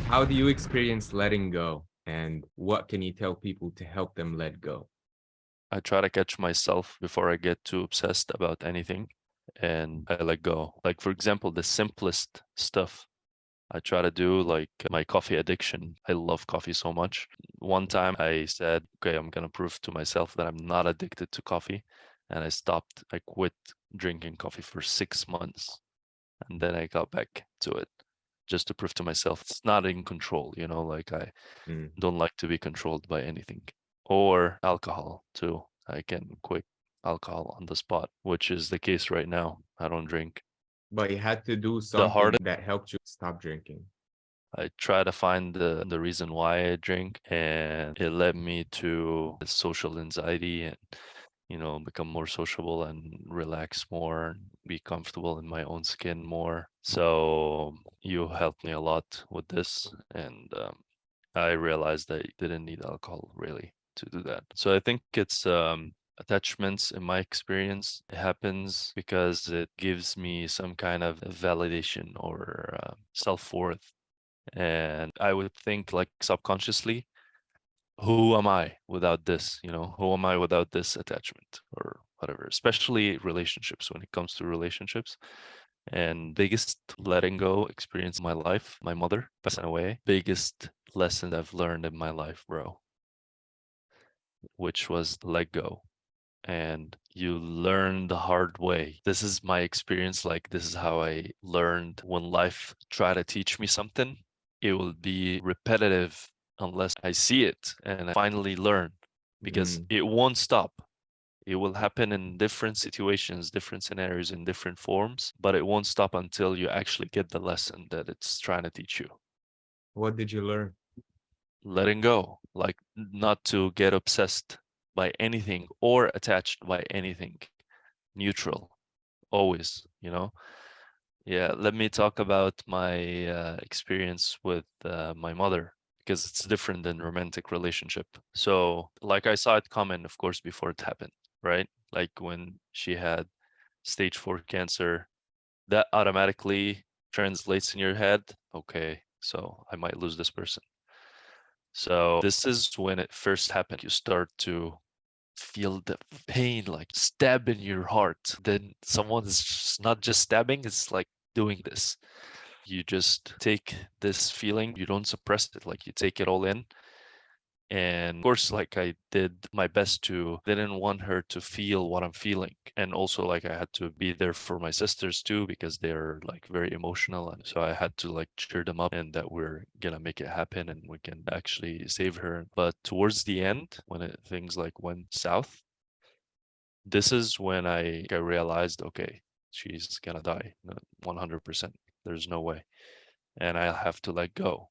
How do you experience letting go? And what can you tell people to help them let go? I try to catch myself before I get too obsessed about anything and I let go. Like, for example, the simplest stuff I try to do, like my coffee addiction. I love coffee so much. One time I said, okay, I'm going to prove to myself that I'm not addicted to coffee. And I quit drinking coffee for 6 months. And then I got back to it just to prove to myself it's not in control, like I Mm. don't like to be controlled by anything. Or alcohol too. I can quit alcohol on the spot, which is the case right now. I don't drink. But you had to do The something hardest, that helped you stop drinking. I try to find the reason why I drink, and it led me to social anxiety and become more sociable and relax more and be comfortable in my own skin more. So you helped me a lot with this, and I realized that I didn't need alcohol really to do that. So I think it's attachments in my experience. It happens because it gives me some kind of validation or self-worth. And I would think like subconsciously, who am I without this? Who am I without this attachment or whatever, especially relationships when it comes to relationships. And biggest letting go experience in my life, my mother passing away, biggest lesson I've learned in my life, bro, which was let go. And you learn the hard way. This is my experience. Like, this is how I learned when life try to teach me something. It will be repetitive unless I see it and I finally learn because Mm. it won't stop. It will happen in different situations, different scenarios, in different forms, but it won't stop until you actually get the lesson that it's trying to teach you. What did you learn? Letting go, like not to get obsessed by anything or attached by anything. Neutral, always, Yeah, let me talk about my experience with my mother because it's different than romantic relationship. So, like I saw it coming, of course, before it happened, right? Like when she had stage 4 cancer, that automatically translates in your head, okay, so I might lose this person. So, this is when it first happened. You start to feel the pain like stab in your heart. Then someone's not just stabbing, it's like doing this. You just take this feeling, you don't suppress it, like you take it all in. And of course, like I did my best to didn't want her to feel what I'm feeling. And also like I had to be there for my sisters too, because they're like very emotional. And so I had to like cheer them up and that we're gonna make it happen and we can actually save her. But towards the end, when things like went south, this is when I realized, okay, she's gonna die, 100%. There's no way, and I have to let go,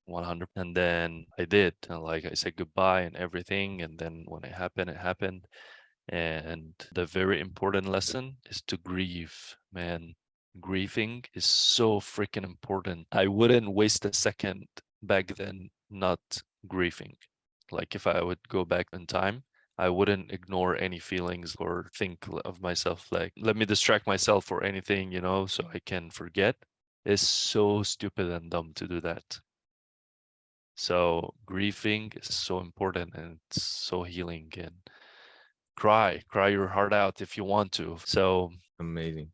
100. And then I did, and like I said goodbye and everything. And then when it happened, it happened. And the very important lesson is to grieve, man. Grieving is so freaking important. I wouldn't waste a second back then not grieving. Like if I would go back in time, I wouldn't ignore any feelings or think of myself like, let me distract myself or anything, so I can forget. It's so stupid and dumb to do that. So grieving is so important and it's so healing and cry your heart out if you want to. So Amazing.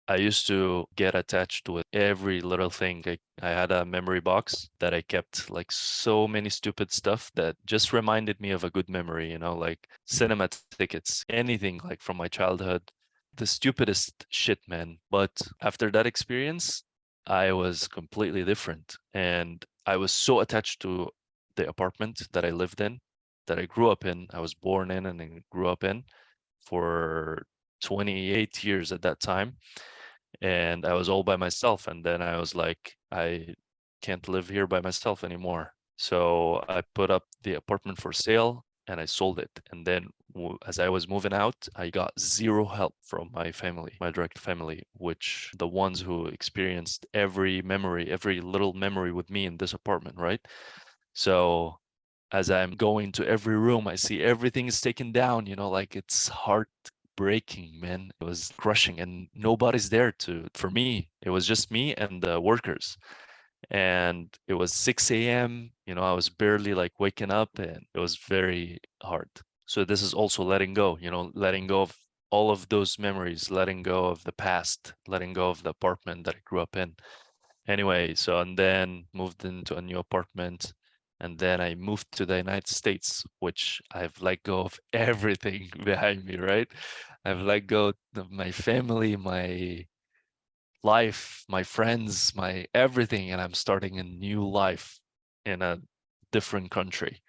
I used to get attached with every little thing. I had a memory box that I kept like so many stupid stuff that just reminded me of a good memory, like cinema tickets, anything like from my childhood. The stupidest shit, man. But after that experience, I was completely different. And I was so attached to the apartment that I lived in, that I grew up in. I was born in and then grew up in for 28 years at that time, and I was all by myself. And then I was like, I can't live here by myself anymore. So I put up the apartment for sale and I sold it. And then as I was moving out, I got zero help from my family, my direct family, which the ones who experienced every memory, every little memory with me in this apartment, right? So as I'm going to every room, I see everything is taken down, like it's heartbreaking, man. It was crushing and nobody's there for me. It was just me and the workers. and it was 6 a.m. You know, I was barely like waking up, and it was very hard. So this is also letting go, you know, letting go of all of those memories, letting go of the past, letting go of the apartment that I grew up in. Anyway, so and then moved into a new apartment, and then I moved to the United States, which I've let go of everything behind me, right? I've let go of my family, my life, my friends, my everything, and I'm starting a new life in a different country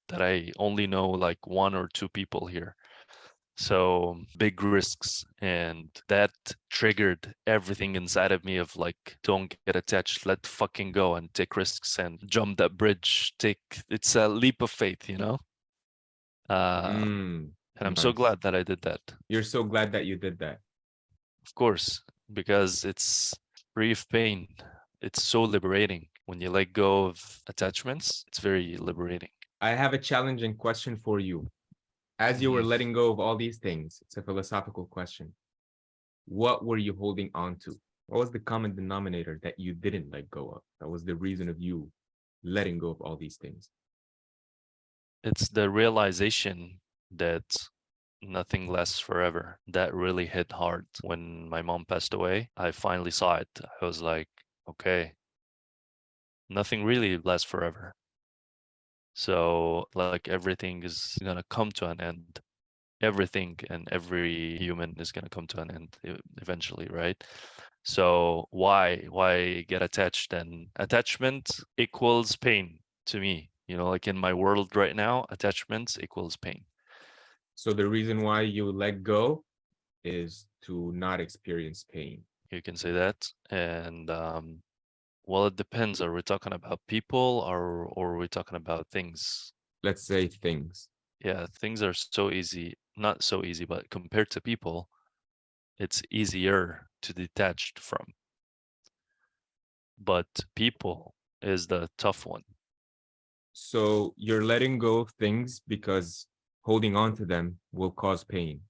that I only know like one or two people here. So big risks, and that triggered everything inside of me of like, don't get attached, let fucking go and take risks and jump that bridge. It's a leap of faith, you know? Mm, And I'm so nice. glad that I did that. You're so glad that you did that. Of course, because it's free of pain. It's so liberating. When you let go of attachments, it's very liberating. I have a challenging question for you. As you were Mhm. letting go of all these things, it's a philosophical question. What were you holding on to? What was the common denominator that you didn't let go of? That was the reason of you letting go of all these things. It's the realization that nothing lasts forever. That really hit hard when my mom passed away. I finally saw it. I was like, okay, nothing really lasts forever. So, like, everything is gonna come to an end. Everything and every human is gonna come to an end eventually, right? So why get attached? And attachment equals pain to me. You know, like in my world right now, attachments equals pain. So the reason why you let go is to not experience pain. You can say that. And well, it depends. Are we talking about people, or are we talking about things? Let's say things. Yeah, things are so easy, not so easy, but compared to people, it's easier to detach from. But people is the tough one. So you're letting go of things because holding on to them will cause pain.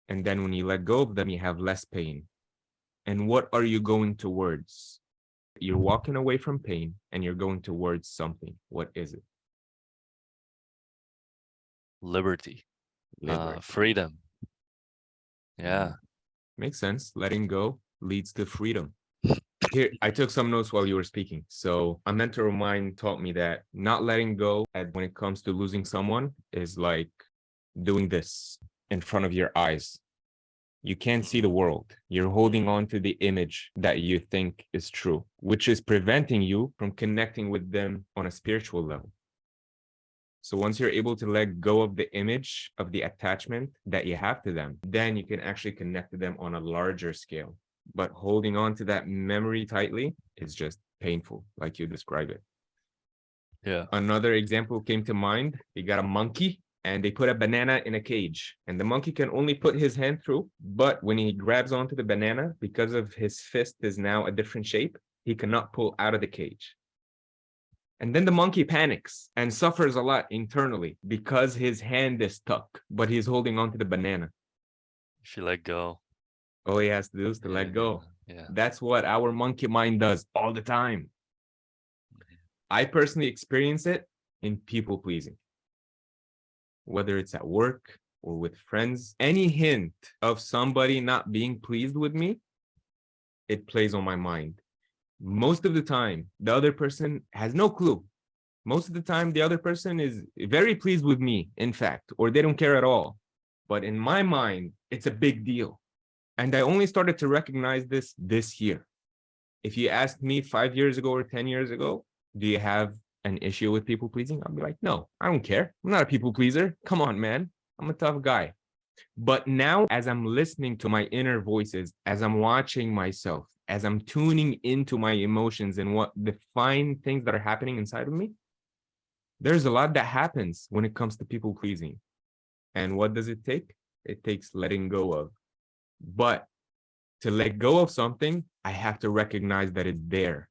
And then when you let go of them, you have less pain. And what are you going towards? You're walking away from pain and you're going towards something. What is it? Liberty, Liberty. freedom. Mm. Yeah. Makes sense. Letting go leads to freedom. Here, I took some notes while you were speaking. So a mentor of mine taught me that not letting go when it comes to losing someone is like doing this in front of your eyes. You can't see the world. You're holding on to the image that you think is true, which is preventing you from connecting with them on a spiritual level. So once you're able to let go of the image of the attachment that you have to them, then you can actually connect to them on a larger scale. But holding on to that memory tightly is just painful, like you describe it. Yeah. Another example came to mind. You got a monkey and they put a banana in a cage, and the monkey can only put his hand through. But when he grabs onto the banana, because of his fist is now a different shape, he cannot pull out of the cage. And then the monkey panics and suffers a lot internally because his hand is stuck, but he's holding on to the banana. If you let go. All he has to do is to Yeah. let go. Yeah. That's what our monkey mind does all the time. Mhm. I personally experience it in people pleasing, whether it's at work or with friends. Any hint of somebody not being pleased with me, it plays on my mind. Most of the time, the other person has no clue. Most of the time, the other person is very pleased with me, in fact, or they don't care at all. But in my mind, it's a big deal. And I only started to recognize this year. If you asked me 5 years ago or 10 years ago, do you have an issue with people pleasing? I'll be like, no, I don't care. I'm not a people pleaser. Come on, man. I'm a tough guy. But now, as I'm listening to my inner voices, as I'm watching myself, as I'm tuning into my emotions and what the fine things that are happening inside of me, there's a lot that happens when it comes to people pleasing. And what does it take? It takes letting go of. But to let go of something, I have to recognize that it's there.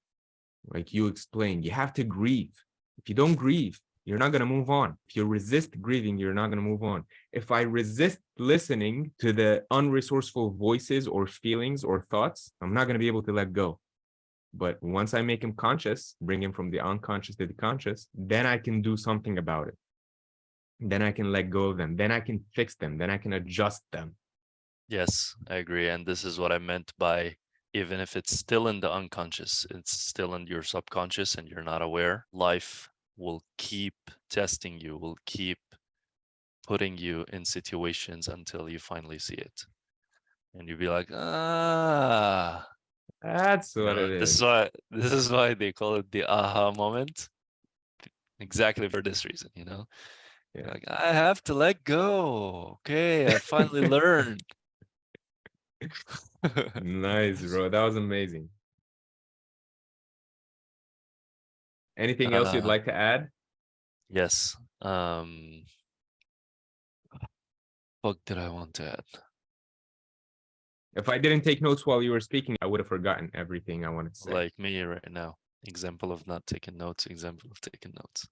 Like you explained, you have to grieve. If you don't grieve, you're not going to move on. If you resist grieving, you're not going to move on. If I resist listening to the unresourceful voices or feelings or thoughts, I'm not going to be able to let go. But once I make him conscious, bring him from the unconscious to the conscious, then I can do something about it. Then I can let go of them. Then I can fix them. Then I can adjust them. Yes, I agree. And this is what I meant by, even if it's still in the unconscious, it's still in your subconscious and you're not aware, life will keep testing you, will keep putting you in situations until you finally see it. And you'll be like, ah, That's you what know, it this is is. why they call it the aha moment. Exactly for this reason, you know. You're Yeah. like, I have to let go. Okay, I finally learned. Nice, bro. That was amazing. Anything else you'd uh, like to add? yes. What did I want to add? If I didn't take notes while you were speaking, I would have forgotten everything I wanted to say. Like me right now. Example of not taking notes, example of taking notes.